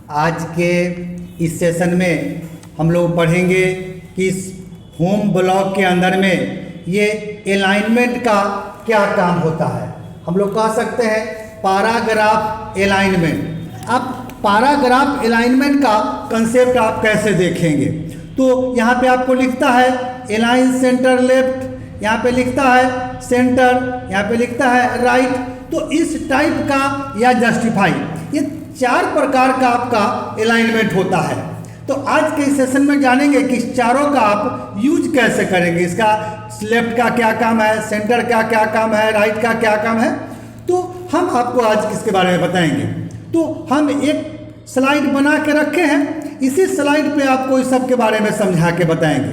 आज के इस सेशन में हम लोग पढ़ेंगे कि इस होम ब्लॉक के अंदर में ये अलाइनमेंट का क्या काम होता है। हम लोग कह सकते हैं पैराग्राफ अलाइनमेंट। अब पैराग्राफ अलाइनमेंट का कंसेप्ट आप कैसे देखेंगे, तो यहाँ पे आपको लिखता है अलाइन सेंटर लेफ्ट, यहाँ पे लिखता है सेंटर, यहाँ पे लिखता है राइट। तो इस टाइप का या जस्टिफाई, ये 4 प्रकार का आपका अलाइनमेंट होता है। तो आज के सेशन में जानेंगे कि इस चारों का आप यूज कैसे करेंगे। इसका लेफ्ट का क्या काम है, सेंटर का क्या काम है, राइट का क्या काम है, तो हम आपको आज इसके बारे में बताएंगे। तो हम एक स्लाइड बना के रखे हैं, इसी स्लाइड पे आपको इस सब के बारे में समझा के बताएंगे।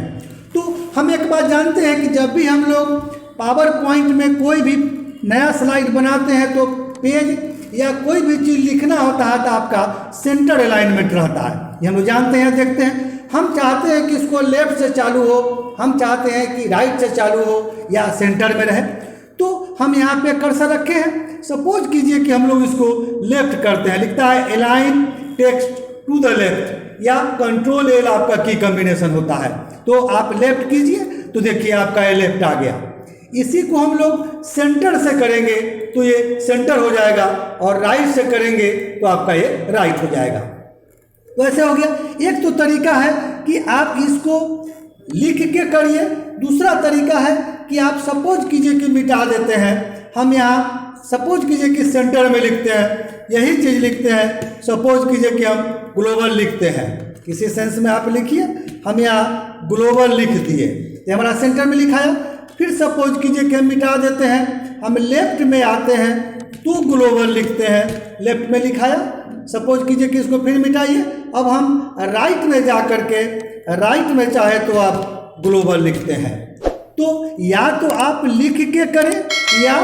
तो हम एक बात जानते हैं कि जब भी हम लोग पावर पॉइंट में कोई भी नया स्लाइड बनाते हैं तो पेज या कोई भी चीज़ लिखना होता है तो आपका सेंटर अलाइनमेंट रहता है। ये हम लोग जानते हैं, देखते हैं। हम चाहते हैं कि इसको लेफ्ट से चालू हो, हम चाहते हैं कि राइट से चालू हो या सेंटर में रहे, तो हम यहाँ पे कर्सर रखे हैं। सपोज कीजिए कि हम लोग इसको लेफ्ट करते हैं, लिखता है align text to the left या कंट्रोल एल आपका की कॉम्बिनेशन होता है। तो आप लेफ्ट कीजिए तो देखिए आपका ये लेफ्ट आ गया। इसी को हम लोग सेंटर से करेंगे तो ये सेंटर हो जाएगा, और राइट से करेंगे तो आपका ये राइट हो जाएगा। तो ऐसे हो गया। एक तो तरीका है कि आप इसको लिख के करिए, दूसरा तरीका है कि आप सपोज कीजिए कि मिटा देते हैं। हम यहाँ सपोज कीजिए कि सेंटर में लिखते हैं, यही चीज़ लिखते हैं। सपोज कीजिए कि हम ग्लोबल लिखते हैं, किसी सेंस में आप लिखिए। हम यहाँ ग्लोबल लिख दिए, ये हमारा सेंटर में लिखा है। फिर सपोज कीजिए कि हम मिटा देते हैं, हम लेफ्ट में आते हैं तो ग्लोबल लिखते हैं, लेफ्ट में लिखाया। सपोज कीजिए कि इसको फिर मिटाइए। अब हम राइट में जा कर के राइट में चाहे तो आप ग्लोबल लिखते हैं। तो या तो आप लिख के करें या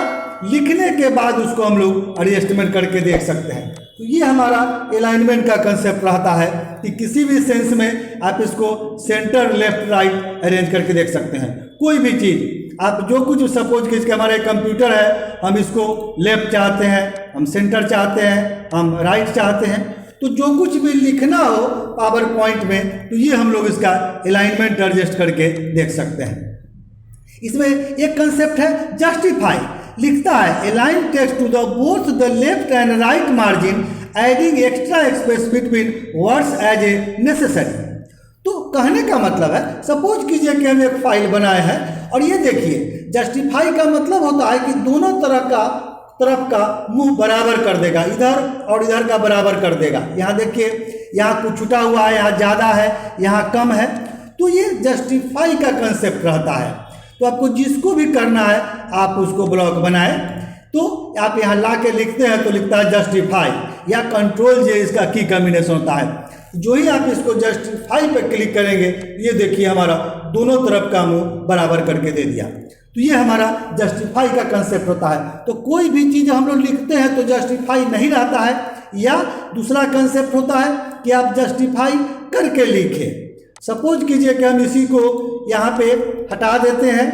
लिखने के बाद उसको हम लोग एडजस्टमेंट करके देख सकते हैं। तो ये हमारा अलाइनमेंट का कंसेप्ट रहता है कि किसी भी सेंस में आप इसको सेंटर लेफ्ट राइट अरेंज करके देख सकते हैं। कोई भी चीज़ आप जो कुछ सपोज कीजिए हमारा एक कंप्यूटर है, हम इसको लेफ्ट चाहते हैं, हम सेंटर चाहते हैं, हम राइट चाहते हैं, तो जो कुछ भी लिखना हो पावर पॉइंट में तो ये हम लोग इसका अलाइनमेंट एडजस्ट करके देख सकते हैं। इसमें एक कंसेप्ट है जस्टिफाई। लिखता है align text to the both the left and right margin adding extra space between words as a necessary. तो कहने का मतलब है, सपोज कीजिए कि हम एक फाइल बनाए हैं और ये देखिए जस्टिफाई का मतलब होता है कि दोनों तरफ का मुंह बराबर कर देगा, इधर और इधर का बराबर कर देगा। यहाँ देखिए, यहाँ कुछ छुटा हुआ है, यहाँ ज़्यादा है, यहाँ कम है। तो ये जस्टिफाई का कंसेप्ट रहता है। तो आपको जिसको भी करना है आप उसको ब्लॉक बनाए, तो आप यहाँ ला के लिखते हैं तो लिखता है जस्टिफाई या कंट्रोल जे, इसका की कॉम्बिनेशन होता है। जो ही आप इसको जस्टिफाई पे क्लिक करेंगे, ये देखिए हमारा दोनों तरफ का मुंह बराबर करके दे दिया। तो ये हमारा जस्टिफाई का कंसेप्ट होता है। तो कोई भी चीज़ हम लोग लिखते हैं तो जस्टिफाई नहीं रहता है, या दूसरा कंसेप्ट होता है कि आप जस्टिफाई करके लिखें। सपोज कीजिए कि हम इसी को यहाँ पे हटा देते हैं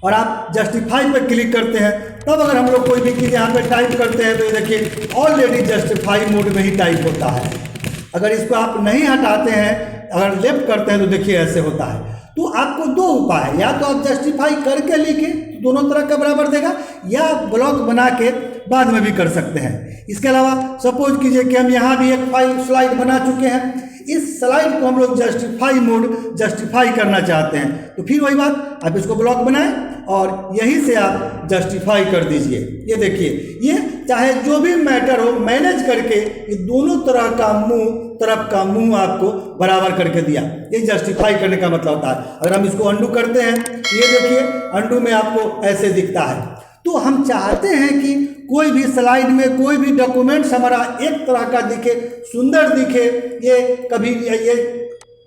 और आप जस्टिफाई पे क्लिक करते हैं, तब अगर हम लोग कोई भी चीज़ यहाँ पे टाइप करते हैं तो ये देखिए ऑलरेडी जस्टिफाई मोड में ही टाइप होता है। अगर इसको आप नहीं हटाते हैं, अगर लेफ्ट करते हैं तो देखिए ऐसे होता है। तो आपको 2 उपाय है, या तो आप जस्टिफाई करके लिखें, दोनों तरह का बराबर देगा, या आप ब्लॉक बना के बाद में भी कर सकते हैं। इसके अलावा सपोज कीजिए कि हम यहाँ भी एक फाइल स्लाइड बना चुके हैं, इस स्लाइड को हम लोग जस्टिफाई करना चाहते हैं, तो फिर वही बात, आप इसको ब्लॉक बनाएं और यहीं से आप जस्टिफाई कर दीजिए। ये देखिए, ये चाहे जो भी मैटर हो मैनेज करके ये दोनों तरफ का मुंह आपको बराबर करके दिया। ये जस्टिफाई करने का मतलब होता है। अगर हम इसको अंडू करते हैं, ये देखिए अंडू में आपको ऐसे दिखता है। तो हम चाहते हैं कि कोई भी स्लाइड में कोई भी डॉक्यूमेंट्स हमारा एक तरह का दिखे, सुंदर दिखे, ये कभी ये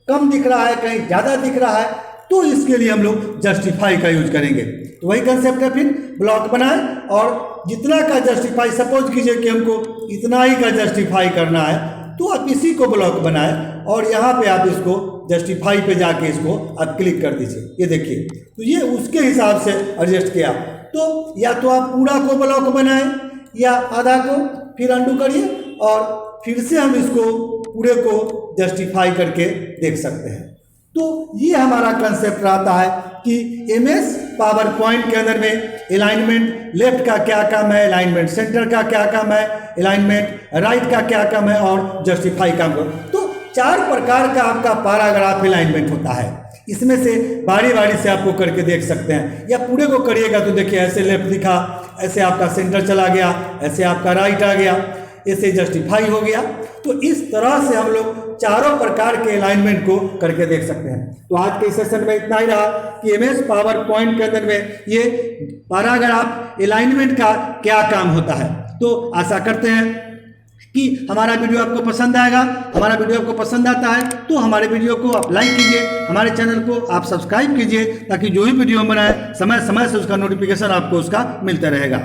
कम दिख रहा है, कहीं ज़्यादा दिख रहा है, तो इसके लिए हम लोग जस्टिफाई का यूज करेंगे। तो वही कंसेप्ट है, फिर ब्लॉक बनाएं और जितना का जस्टिफाई, सपोज कीजिए कि हमको इतना ही का जस्टिफाई करना है, तो आप इसी को ब्लॉक बनाएं और यहाँ पे आप इसको जस्टिफाई पे जाके इसको आप क्लिक कर दीजिए। ये देखिए, तो ये उसके हिसाब से एडजस्ट किया। तो या तो आप पूरा को ब्लॉक बनाएं या आधा को, फिर अंडू करिए और फिर से हम इसको पूरे को जस्टिफाई करके देख सकते हैं। तो ये हमारा कंसेप्ट रहता है कि एमएस पावर पॉइंट के अंदर में अलाइनमेंट लेफ्ट का क्या काम है, अलाइनमेंट सेंटर का क्या काम है, अलाइनमेंट राइट का क्या काम है और जस्टिफाई काम कर। तो 4 प्रकार का आपका पैराग्राफ अलाइनमेंट होता है। इसमें से बारी बारी से आपको करके देख सकते हैं, या पूरे को करिएगा तो देखिए ऐसे लेफ्ट दिखा, ऐसे आपका सेंटर चला गया, ऐसे आपका राइट आ गया, ऐसे जस्टिफाई हो गया। तो इस तरह से हम लोग चारों प्रकार के अलाइनमेंट को करके देख सकते हैं। तो आज के सेशन में इतना ही रहा कि एमएस पावर पॉइंट के अंदर में ये पैराग्राफ अलाइनमेंट का क्या काम होता है। तो आशा करते हैं कि हमारा वीडियो आपको पसंद आएगा। हमारा वीडियो आपको पसंद आता है तो हमारे वीडियो को आप लाइक कीजिए, हमारे चैनल को आप सब्सक्राइब कीजिए, ताकि जो भी वीडियो हम बनाए समय समय से उसका नोटिफिकेशन आपको उसका मिलता रहेगा।